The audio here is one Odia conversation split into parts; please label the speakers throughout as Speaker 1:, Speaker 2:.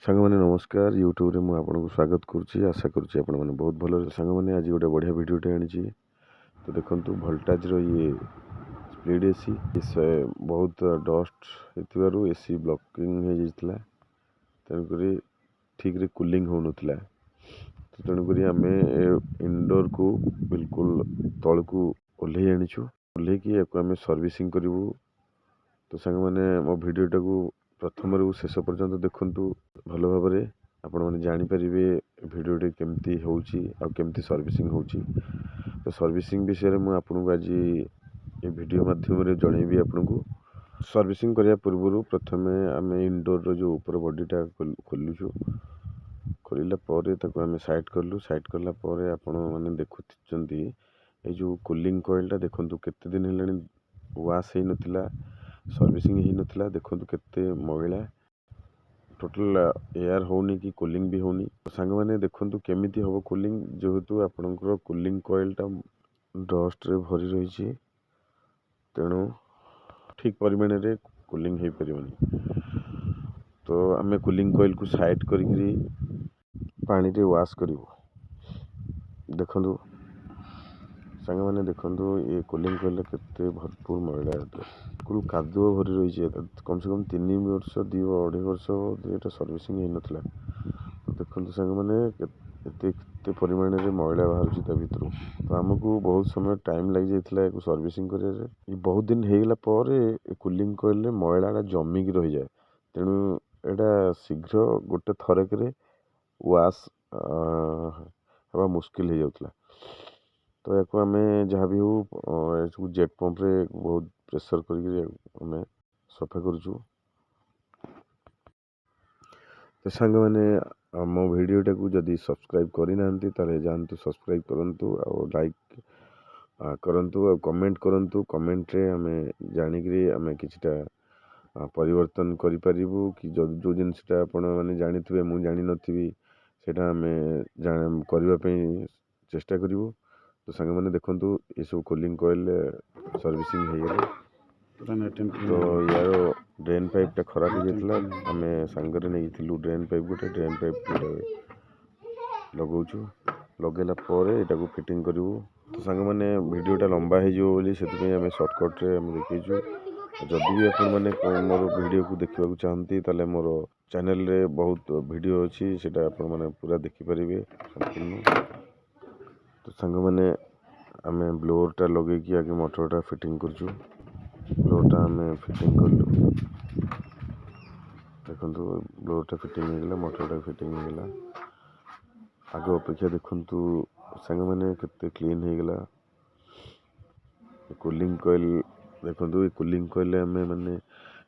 Speaker 1: ସାଙ୍ଗମାନେ ନମସ୍କାର। ୟୁଟ୍ୟୁବରେ ମୁଁ ଆପଣଙ୍କୁ ସ୍ୱାଗତ କରୁଛି। ଆଶା କରୁଛି ଆପଣମାନେ ବହୁତ ଭଲ। ସାଙ୍ଗମାନେ ଆଜି ଗୋଟେ ବଢ଼ିଆ ଭିଡ଼ିଓଟେ ଆଣିଛି। ତ ଦେଖନ୍ତୁ ଭୋଲ୍ଟାଜର ଇଏ ସ୍ପ୍ଲିଟ୍ ଏସି ବହୁତ ଡଷ୍ଟ ହେଇଥିବାରୁ ଏସି ବ୍ଲକିଂ ହେଇଯାଇଥିଲା, ତେଣୁକରି ଠିକ୍ରେ କୁଲିଂ ହେଉନଥିଲା। ତେଣୁକରି ଆମେ ଇନଡୋରକୁ ବିଲକୁଲ ତଳକୁ ଓହ୍ଲେଇ ଆଣିଛୁ। ଓହ୍ଲେଇକି ୟାକୁ ଆମେ ସର୍ଭିସିଂ କରିବୁ। ତ ସାଙ୍ଗମାନେ ମୋ ଭିଡ଼ିଓଟାକୁ ପ୍ରଥମରୁ ଶେଷ ପର୍ଯ୍ୟନ୍ତ ଦେଖନ୍ତୁ। ଭଲ ଭାବରେ ଆପଣମାନେ ଜାଣିପାରିବେ ଭିଡ଼ିଓଟି କେମିତି ହେଉଛି ଆଉ କେମିତି ସର୍ଭିସିଂ ହେଉଛି। ତ ସର୍ଭିସିଂ ବିଷୟରେ ମୁଁ ଆପଣଙ୍କୁ ଆଜି ଏ ଭିଡ଼ିଓ ମାଧ୍ୟମରେ ଜଣାଇବି ଆପଣଙ୍କୁ। ସର୍ଭିସିଂ କରିବା ପୂର୍ବରୁ ପ୍ରଥମେ ଆମେ ଇନଡୋରର ଯେଉଁ ଉପର ବଡ଼ିଟା ଖୋଲୁଛୁ। ଖୋଲିଲା ପରେ ତାକୁ ଆମେ ସାଇଡ଼୍ କଲୁ। ସାଇଡ଼୍ କଲା ପରେ ଆପଣମାନେ ଦେଖୁଛନ୍ତି ଏଇ ଯେଉଁ କୁଲିଂ କଏଲ୍ଟା ଦେଖନ୍ତୁ କେତେ ଦିନ ହେଲାଣି ୱାଶ୍ ହେଇନଥିଲା, ସର୍ଭିସିଂ ହେଇନଥିଲା। ଦେଖନ୍ତୁ କେତେ ମଇଳା, ଟୋଟାଲ ଏୟାର ହେଉନି କି କୁଲିଂ ବି ହେଉନି। ସାଙ୍ଗମାନେ ଦେଖନ୍ତୁ କେମିତି ହେବ କୁଲିଂ, ଯେହେତୁ ଆପଣଙ୍କର କୁଲିଂ କଏଲ୍ଟା ଡଷ୍ଟରେ ଭରି ରହିଛି, ତେଣୁ ଠିକ୍ ପରିମାଣରେ କୁଲିଂ ହେଇପାରିବନି। ତ ଆମେ କୁଲିଂ କଏଲ୍କୁ ସାଇଡ଼୍ କରିକିରି ପାଣିରେ ୱାଶ୍ କରିବୁ। ଦେଖନ୍ତୁ ସାଙ୍ଗମାନେ ଦେଖନ୍ତୁ ଏ କୁଲିଂ କଏଲ୍ଟା କେତେ ଭରପୁର ମଇଳା, ବିଲକୁଲ କାଦୁଅ ଭରି ରହିଛି। କମ୍ ସେ କମ୍ 3 ବର୍ଷ 2.5 ବର୍ଷ ଏଇଟା ସର୍ଭିସିଂ ହେଇନଥିଲା। ତ ଦେଖନ୍ତୁ ସାଙ୍ଗମାନେ କେତେ ପରିମାଣରେ ମଇଳା ବାହାରୁଛି ତା ଭିତରୁ। ତ ଆମକୁ ବହୁତ ସମୟ ଟାଇମ୍ ଲାଗିଯାଇଥିଲା ୟାକୁ ସର୍ଭିସିଂ କରିବାରେ। ବହୁତ ଦିନ ହେଇଗଲା ପରେ ଏ କୁଲିଂ କଏଲ୍ରେ ମଇଳାଟା ଜମିକି ରହିଯାଏ, ତେଣୁ ଏଇଟା ଶୀଘ୍ର ଗୋଟେ ଥରକରେ ୱାଶ୍ ହେବା ମୁସ୍କିଲ ହେଇଯାଉଥିଲା। ତ ୟାକୁ ଆମେ ଯାହା ବି ହେଉ ଏସବୁ ଜେଟ୍ ପମ୍ପରେ ବହୁତ ପ୍ରେସର କରିକି ଆମେ ସଫା କରୁଛୁ। ତ ସାଙ୍ଗମାନେ ମୋ ଭିଡ଼ିଓଟାକୁ ଯଦି ସବସ୍କ୍ରାଇବ୍ କରିନାହାନ୍ତି ତାହେଲେ ଯାଆନ୍ତୁ ସବସ୍କ୍ରାଇବ୍ କରନ୍ତୁ, ଆଉ ଲାଇକ୍ କରନ୍ତୁ, ଆଉ କମେଣ୍ଟ କରନ୍ତୁ। କମେଣ୍ଟରେ ଆମେ ଜାଣିକିରି ଆମେ କିଛିଟା ପରିବର୍ତ୍ତନ କରିପାରିବୁ କି ଯେଉଁ ଜିନିଷଟା ଆପଣମାନେ ଜାଣିଥିବେ ମୁଁ ଜାଣିନଥିବି ସେଇଟା ଆମେ କରିବା ପାଇଁ ଚେଷ୍ଟା କରିବୁ। ତ ସାଙ୍ଗମାନେ ଦେଖନ୍ତୁ ଏସବୁ କୁଲିଂ କଏଲ୍ ସର୍ଭିସିଂ ହେଇଗଲା। ତ ୟାର ଡ୍ରେନ୍ ପାଇପ୍ଟା ଖରାପ ହେଇଯାଇଥିଲା। ଆମେ ସାଙ୍ଗରେ ନେଇଥିଲୁ ଡ୍ରେନ୍ ପାଇପ୍ ଗୋଟେ ଲଗାଉଛୁ। ଲଗାଇଲା ପରେ ଏଇଟାକୁ ଫିଟିଂ କରିବୁ। ତ ସାଙ୍ଗମାନେ ଭିଡ଼ିଓଟା ଲମ୍ବା ହେଇଯିବ ବୋଲି ସେଥିପାଇଁ ଆମେ ସର୍ଟକଟ୍ରେ ଆମେ ଦେଖେଇଛୁ। ଯଦି ବି ଆପଣମାନେ ମୋର ଭିଡ଼ିଓକୁ ଦେଖିବାକୁ ଚାହାନ୍ତି ତାହେଲେ ମୋର ଚ୍ୟାନେଲରେ ବହୁତ ଭିଡ଼ିଓ ଅଛି, ସେଇଟା ଆପଣମାନେ ପୁରା ଦେଖିପାରିବେ ସମ୍ପୂର୍ଣ୍ଣ। ତ ସାଙ୍ଗମାନେ ଆମେ ବ୍ଲୋଅର୍ଟା ଲଗେଇକି ଆଗେ ମଟରଟା ଫିଟିଂ କରୁଛୁ। ବ୍ଲୋଅର୍ଟା ଆମେ ଫିଟିଂ କଲୁ। ଦେଖନ୍ତୁ ବ୍ଲୋଅର୍ଟା ଫିଟିଂ ହେଇଗଲା, ମଟରଟା ଫିଟିଂ ହେଇଗଲା। ଆଗ ଅପେକ୍ଷା ଦେଖନ୍ତୁ ସାଙ୍ଗମାନେ କେତେ କ୍ଲିନ୍ ହେଇଗଲା। କୁଲିଂ କଏଲ୍ ଦେଖନ୍ତୁ, ଏ କୁଲିଂ କଏଲ୍ରେ ଆମେ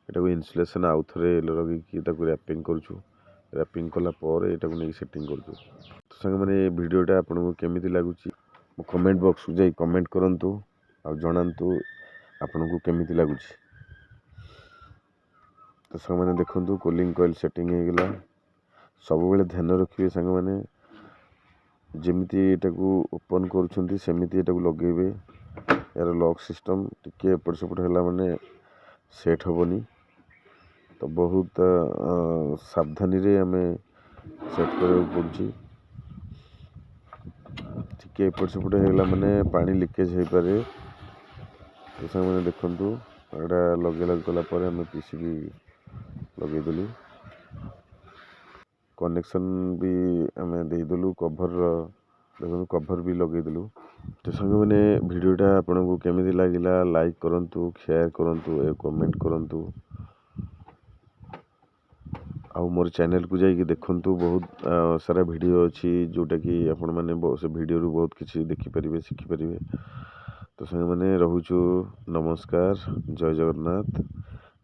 Speaker 1: ଏଟାକୁ ଇନ୍ସୁଲେସନ୍ ଆଉ ଥରେ ଲଗେଇକି ତାକୁ ର୍ୟାପିଂ କରୁଛୁ। ର୍ୟାପିଂ କଲା ପରେ ଏଟାକୁ ନେଇକି ସେଟିଂ କରୁଛୁ। ତ ସାଙ୍ଗମାନେ ଏ ଭିଡ଼ିଓଟା ଆପଣଙ୍କୁ କେମିତି ଲାଗୁଛି ମୋ କମେଣ୍ଟ ବକ୍ସକୁ ଯାଇ କମେଣ୍ଟ କରନ୍ତୁ, ଆଉ ଜଣାନ୍ତୁ ଆପଣଙ୍କୁ କେମିତି ଲାଗୁଛି। ତ ସାଙ୍ଗମାନେ ଦେଖନ୍ତୁ କୁଲିଂ କଏଲ୍ ସେଟିଂ ହେଇଗଲା। ସବୁବେଳେ ଧ୍ୟାନ ରଖିବେ ସାଙ୍ଗମାନେ, ଯେମିତି ଏଟାକୁ ଓପନ୍ କରୁଛନ୍ତି ସେମିତି ଏଟାକୁ ଲଗେଇବେ। ଏହାର ଲକ୍ ସିଷ୍ଟମ୍ ଟିକେ ଏପଟ ସେପଟ ହେଲା ମାନେ ସେଟ୍ ହେବନି। ତ ବହୁତ ସାବଧାନୀରେ ଆମେ ସେଟ୍ କରିବାକୁ ପଡ଼ୁଛି। ଟିକେ ଏପଟ ସେପଟ ହେଇଗଲା ମାନେ ପାଣି ଲିକେଜ୍ ହେଇପାରେ। ତ ସାଙ୍ଗମାନେ ଦେଖନ୍ତୁ ଏଇଟା ଲଗେଇଲା ପରେ ଆମେ PCB ଲଗେଇଦେଲୁ। କନେକ୍ସନ୍ ବି ଆମେ ଦେଇଦେଲୁ। ଦେଖନ୍ତୁ କଭର୍ ବି ଲଗେଇଦେଲୁ। ତ ସାଙ୍ଗମାନେ ଭିଡ଼ିଓଟା ଆପଣଙ୍କୁ କେମିତି ଲାଗିଲା ଲାଇକ୍ କରନ୍ତୁ, ସେୟାର କରନ୍ତୁ, କମେଣ୍ଟ କରନ୍ତୁ। ଆଉ ମୋର ଚ୍ୟାନେଲକୁ ଯାଇକି ଦେଖନ୍ତୁ, ବହୁତ ସାରା ଭିଡ଼ିଓ ଅଛି ଯେଉଁଟାକି ଆପଣମାନେ ସେ ଭିଡ଼ିଓରୁ ବହୁତ କିଛି ଦେଖିପାରିବେ, ଶିଖିପାରିବେ। ତ ସାଙ୍ଗମାନେ ରହୁଛୁ, ନମସ୍କାର, ଜୟ ଜଗନ୍ନାଥ।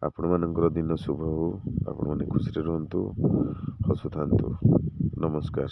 Speaker 1: ଆପଣମାନଙ୍କର ଦିନ ଶୁଭ ହେଉ, ଆପଣମାନେ ଖୁସିରେ ରୁହନ୍ତୁ, ହସୁଥାନ୍ତୁ। ନମସ୍କାର।